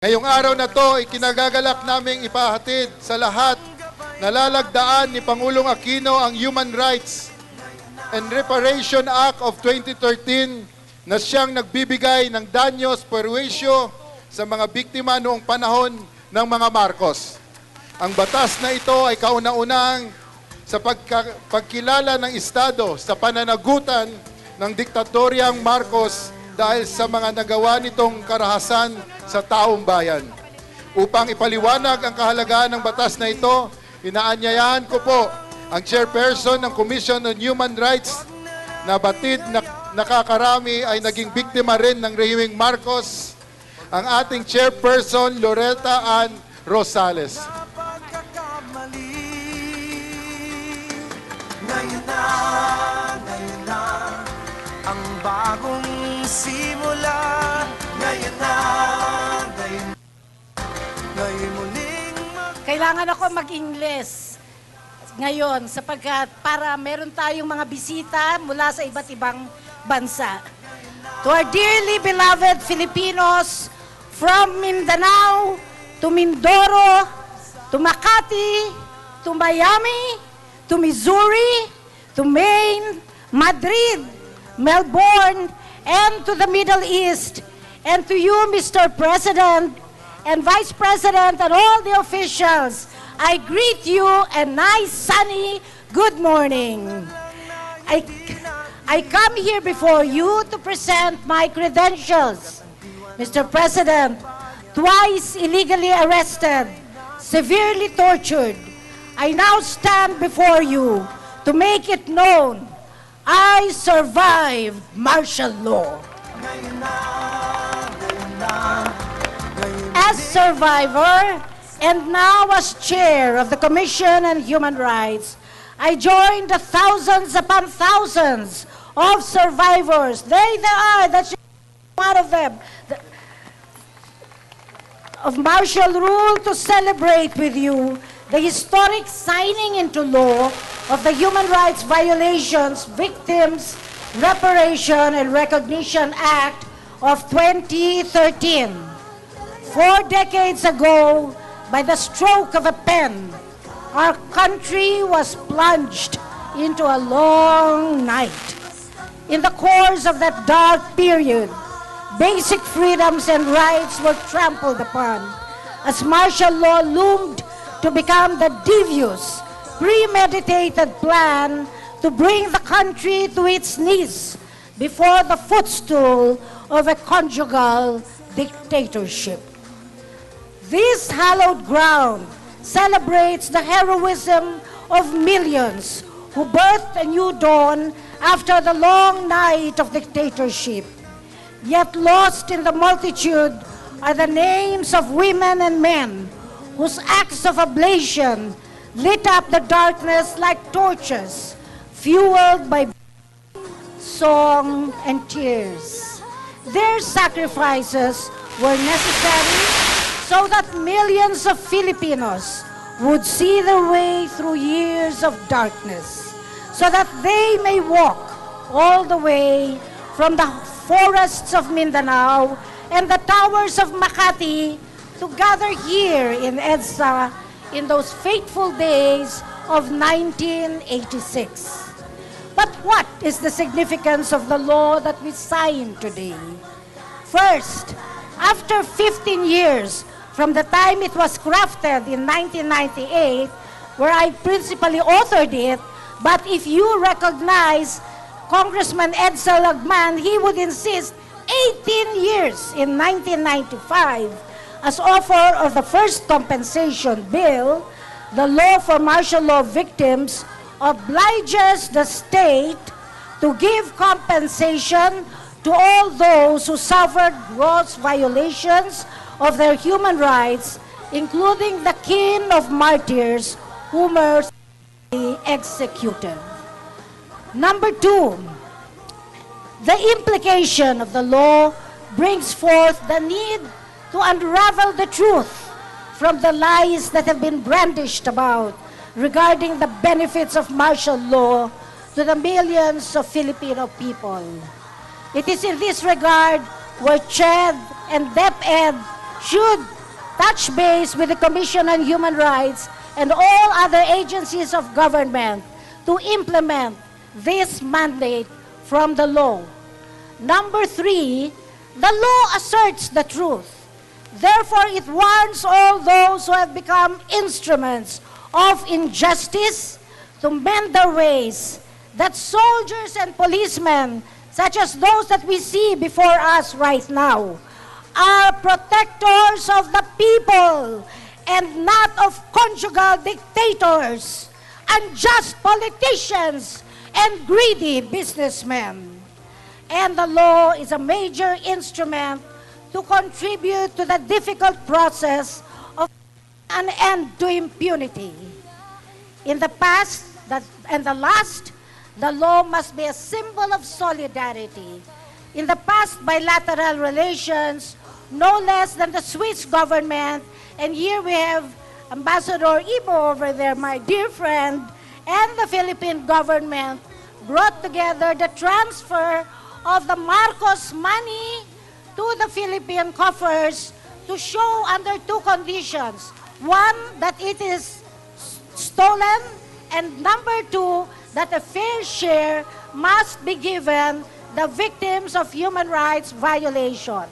Ngayong araw na to, ikinagagalak naming ipahatid sa lahat na lalagdaan ni Pangulong Aquino ang Human Rights and Reparation Act of 2013 na siyang nagbibigay ng danyos perwisyo sa mga biktima noong panahon ng mga Marcos. Ang batas na ito ay kauna-unahang sa pagkilala ng Estado sa pananagutan ng diktatoryang Marcos dahil sa mga nagawa nitong karahasan sa taong bayan. Upang ipaliwanag ang kahalagahan ng batas na ito, inaanyayahan ko po ang Chairperson ng Commission on Human Rights na batid na nakakarami ay naging biktima rin ng rehimeng Marcos, ang ating Chairperson Etta Rosales. Ngayon na ang bagong simula. Ngayon muling Kailangan ako mag-Ingles ngayon sapagkat para meron tayong mga bisita mula sa iba't ibang bansa. To our dearly beloved Filipinos from Mindanao to Mindoro to Makati to Miami to Missouri to Maine, Madrid, Melbourne, and to the Middle East, and to you, Mr. President and Vice President and all the officials, I greet you a nice sunny good morning. I come here before you to present my credentials. Mr. President, twice illegally arrested, severely tortured, I now stand before you to make it known I survived martial law. As survivor and now as chair of the Commission on Human Rights, I joined the thousands upon thousands of survivors. They are, that's one of them, of martial rule to celebrate with you the historic signing into law of the Human Rights Violations, Victims, Reparation, and Recognition Act of 2013. 4 decades ago, by the stroke of a pen, our country was plunged into a long night. In the course of that dark period, basic freedoms and rights were trampled upon as martial law loomed to become the devious, premeditated plan to bring the country to its knees before the footstool of a conjugal dictatorship. This hallowed ground celebrates the heroism of millions who birthed a new dawn after the long night of dictatorship. Yet lost in the multitude are the names of women and men whose acts of ablation lit up the darkness like torches, fueled by song and tears. Their sacrifices were necessary so that millions of Filipinos would see their way through years of darkness, so that they may walk all the way from the forests of Mindanao and the towers of Makati to gather here in EDSA in those fateful days of 1986. But what is the significance of the law that we sign today? First, after 15 years from the time it was crafted in 1998, where I principally authored it, but if you recognize Congressman EDSA Lagman, he would insist 18 years in 1995 as author of the first compensation bill. The law for martial law victims obliges the state to give compensation to all those who suffered gross violations of their human rights, including the kin of martyrs who were executed. Number 2, the implication of the law brings forth the need to unravel the truth from the lies that have been brandished about regarding the benefits of martial law to the millions of Filipino people. It is in this regard where CHED and DepEd should touch base with the Commission on Human Rights and all other agencies of government to implement this mandate from the law. Number 3, the law asserts the truth. Therefore, it warns all those who have become instruments of injustice to mend their ways, that soldiers and policemen, such as those that we see before us right now, are protectors of the people and not of conjugal dictators, unjust politicians, and greedy businessmen. And the law is a major instrument to contribute to the difficult process of an end to impunity. In the past and the last, the law must be a symbol of solidarity. In the past bilateral relations, no less than the Swiss government, and here we have Ambassador Ibo over there, my dear friend, and the Philippine government brought together the transfer of the Marcos money to the Philippine coffers to show under 2 conditions. One, that it is stolen, and number 2, that a fair share must be given the victims of human rights violation.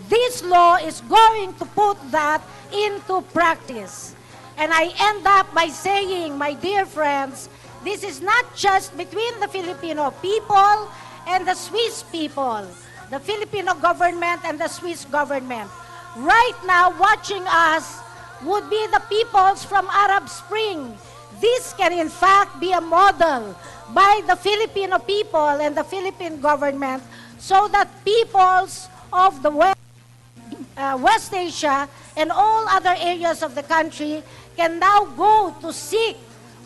This law is going to put that into practice. And I end up by saying, my dear friends, this is not just between the Filipino people and the Swiss people, the Filipino government and the Swiss government. Right now, watching us would be the peoples from Arab Spring. This can in fact be a model by the Filipino people and the Philippine government so that peoples of the West Asia and all other areas of the country can now go to seek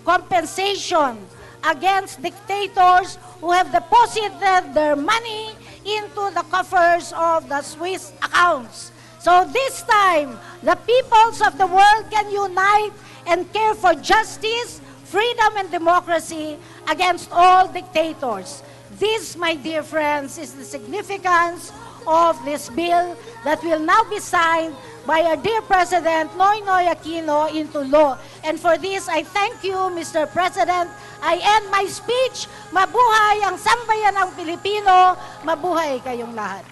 compensation against dictators who have deposited their money into the coffers of the Swiss accounts. So this time, the peoples of the world can unite and care for justice, freedom, and democracy against all dictators. This, my dear friends, is the significance of this bill that will now be signed by our dear President Noynoy Aquino into law. And for this, I thank you, Mr. President. I end my speech. Mabuhay ang sambayanang Pilipino. Mabuhay kayong lahat.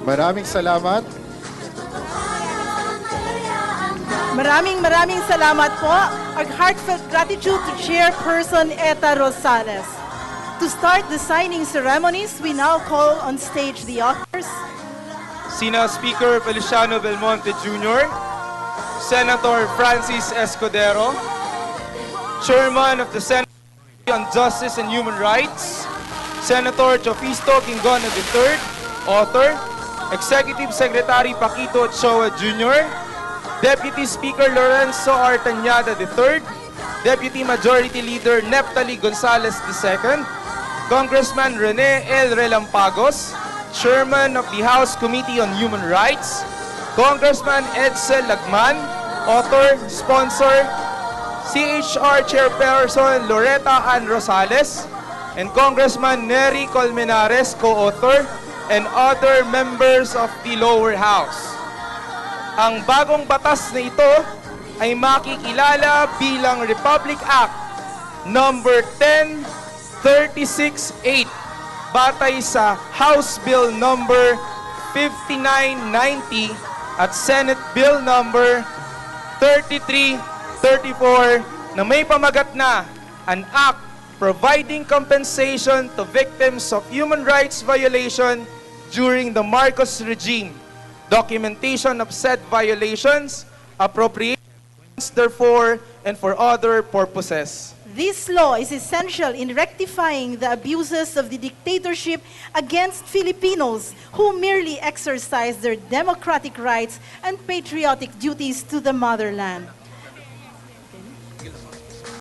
Maraming salamat. Maraming salamat po. Our heartfelt gratitude to Chairperson Etta Rosales. To start the signing ceremonies, we now call on stage the authors. Sina Speaker Feliciano Belmonte Jr., Senator Francis Escudero, Chairman of the Senate on Justice and Human Rights, Senator Jofisto Quingona III, author, Executive Secretary Paquito Ochoa Jr., Deputy Speaker Lorenzo Artañada III, Deputy Majority Leader Neptali Gonzales II, Congressman Rene L. Relampagos, Chairman of the House Committee on Human Rights, Congressman Edsel Lagman, author, sponsor, CHR Chairperson Loretta Ann Rosales, and Congressman Nery Colmenares, co-author, and other members of the lower house. Ang bagong batas na ito ay makikilala bilang Republic Act number 10368 batay sa House Bill number 5990 at Senate Bill number 3334 na may pamagat na an act providing compensation to victims of human rights violation during the Marcos regime, documentation of said violations, appropriations therefore, and for other purposes. This law is essential in rectifying the abuses of the dictatorship against Filipinos who merely exercise their democratic rights and patriotic duties to the motherland.